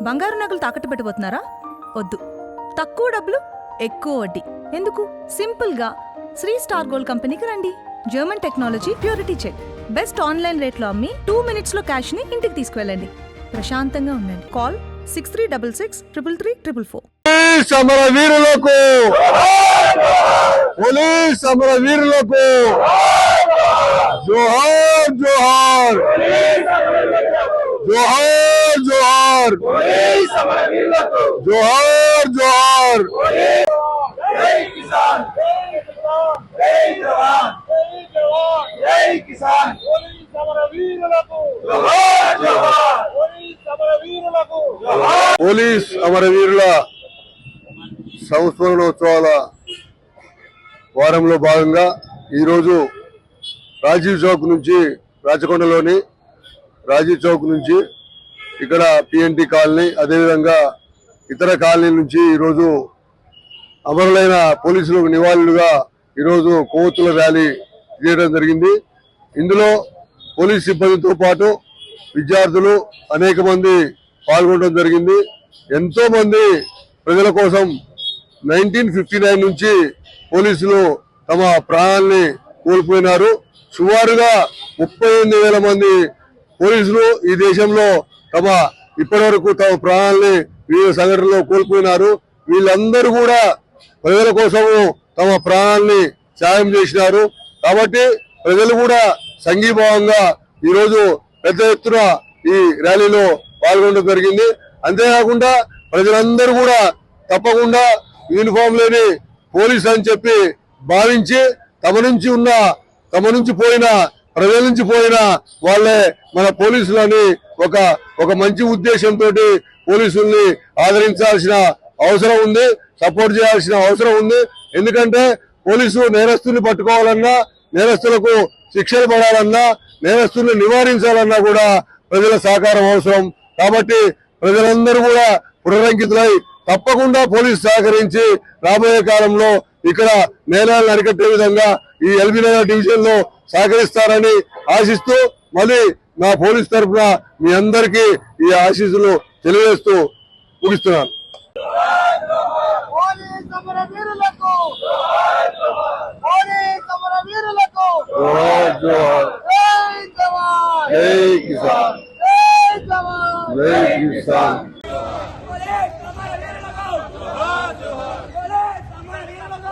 బంగారు నగలు తాకట్టు పెట్టబోతున్నారా? వద్దు. తక్కువ డబ్బులు ఎక్కువ వడ్డీ ఎందుకు? సింపుల్ గా శ్రీ స్టార్ గోల్డ్ కంపెనీకి రండి. German technology, purity check, best online రేట్లో అమ్మి 2 minutes లో క్యాష్ ని ఇంటికి తీసుకువెళ్ళండి. ప్రశాంతంగా ఉండండి. కాల్ 6366333444. సమర వీరులకు, పోలీస్ సమర వీరులకు జోహార్ జోహార్, జోహార్ జోహార్, జోహార్ జోహార్. జై కిసాన్, జై జవాన్, జై కిసాన్. పోలీస్ సమర వీరులకు జోహార్ జోహార్, పోలీస్ సమర వీరులకు జోహార్. పోలీస్ అమరవీరుల సంస్మరణోత్సవాల వారంలో భాగంగా ఈరోజు రాజీవ్ చౌక్ నుంచి, రాచకొండలోని రాజీవ్ చౌక్ నుంచి ఇక్కడ పిఎన్టీ కాలనీ, అదేవిధంగా ఇతర కాలనీ నుంచి ఈరోజు అమరులైన పోలీసులకు నివాళులుగా ఈరోజు కొవ్వొత్తుల ర్యాలీ చేయడం జరిగింది. ఇందులో పోలీస్ సిబ్బందితో పాటు విద్యార్థులు అనేక మంది పాల్గొనడం జరిగింది. ఎంతో మంది ప్రజల కోసం 1959 నుంచి పోలీసులు తమ ప్రాణాలని కోల్పోయినారు. సుమారుగా 38,000 మంది పోలీసులు ఈ దేశంలో ఇప్పటి వరకు తమ ప్రాణాలని వివిధ సంఘటనలో కోల్పోయినారు. వీళ్ళందరూ కూడా ప్రజల కోసము తమ ప్రాణాలని త్యాగం చేసినారు. కాబట్టి ప్రజలు కూడా సంఘీభావంగా ఈరోజు పెద్ద ఎత్తున ఈ ర్యాలీలో పాల్గొనడం జరిగింది. అంతేకాకుండా ప్రజలందరూ కూడా తప్పకుండా యూనిఫామ్ లేని పోలీస్ అని చెప్పి భావించి తమ నుంచి పోయిన ప్రజల నుంచి పోయిన వాళ్ళే మన పోలీసులని ఒక మంచి ఉద్దేశంతో పోలీసుల్ని ఆదరించాల్సిన అవసరం ఉంది, సపోర్ట్ చేయాల్సిన అవసరం ఉంది. ఎందుకంటే పోలీసు నేరస్తుల్ని పట్టుకోవాలన్నా, నేరస్తులకు శిక్షలు పడాలన్నా, నేరస్తుల్ని నివారించాలన్నా కూడా ప్రజల సహకారం అవసరం. కాబట్టి ప్రజలందరూ కూడా పునరంకితులై తప్పకుండా పోలీసు సహకరించి రాబోయే కాలంలో ఇక్కడ నేరాలను అరికట్టే విధంగా ఈ ఎల్బీ నగర్ డివిజన్ లో సహకరిస్తారని ఆశిస్తూ, మళ్ళీ నా పోలీస్ తరఫున మీ అందరికీ ఈ ఆశీస్సులు తెలియజేస్తూ ముగిస్తున్నాను. పోలీస్ సమర వీరులకు, పోలీస్ సమర వీరులకు జోహార్ జోహార్, జై జవాన్, జై కిసాన్, జై జవాన్, జై కిసాన్. పోలీస్ సమర వీరులకు జోహార్ జోహార్, పోలీస్ సమర వీరులకు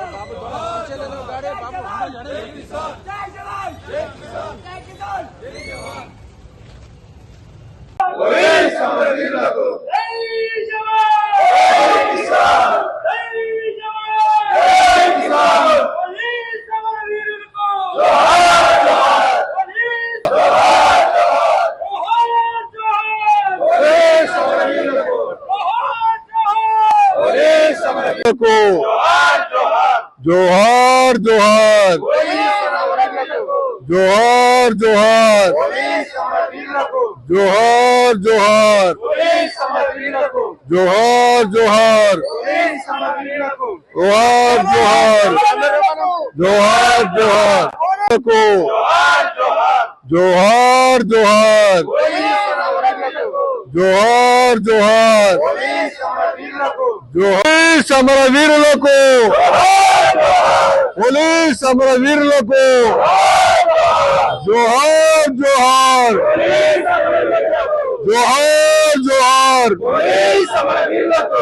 జై కిసాన్, జై జవాన్, జై కిసాన్, జై కిసాన్, జై జవాన్. పోలీస్ సమర వీరులకు జై జవాన్, జై కిసాన్, జై జవాన్, జై కిసాన్. పోలీస్ సమర వీరులకు జోహార్ జోహార్, పోలీస్ జోహార్ జోహార్, జోహార్ జోహార్, పోలీస్ సమర వీరులకు జోహార్ జోహార్, పోలీస్ సమర వీరులకు జోహార్ జోహార్, జోహార్ జోహార్, పోలీస్ సమర వీరులకు జోహార్ జోహార్, పోలీస్ సమర వీరులకు జోహార్ జోహార్, పోలీస్ సమర వీరులకు జోహార్ జోహార్, పోలీస్ సమర వీరులకు జోహార్ జోహార్, జోహార్ జోహార్, జోహార్ జోహార్, జోహార్ జోహార్, పోలీస్ సమర వీరులకు జోహార్ జోహార్, పోలీస్ సమర వీరులకు జోహార్ సమర వీరులకు, పోలీస్ సమర వీరులకు జోహార్ జోహార్, జోహార్ జోహార్, పోలీస్ సమర వీరులకు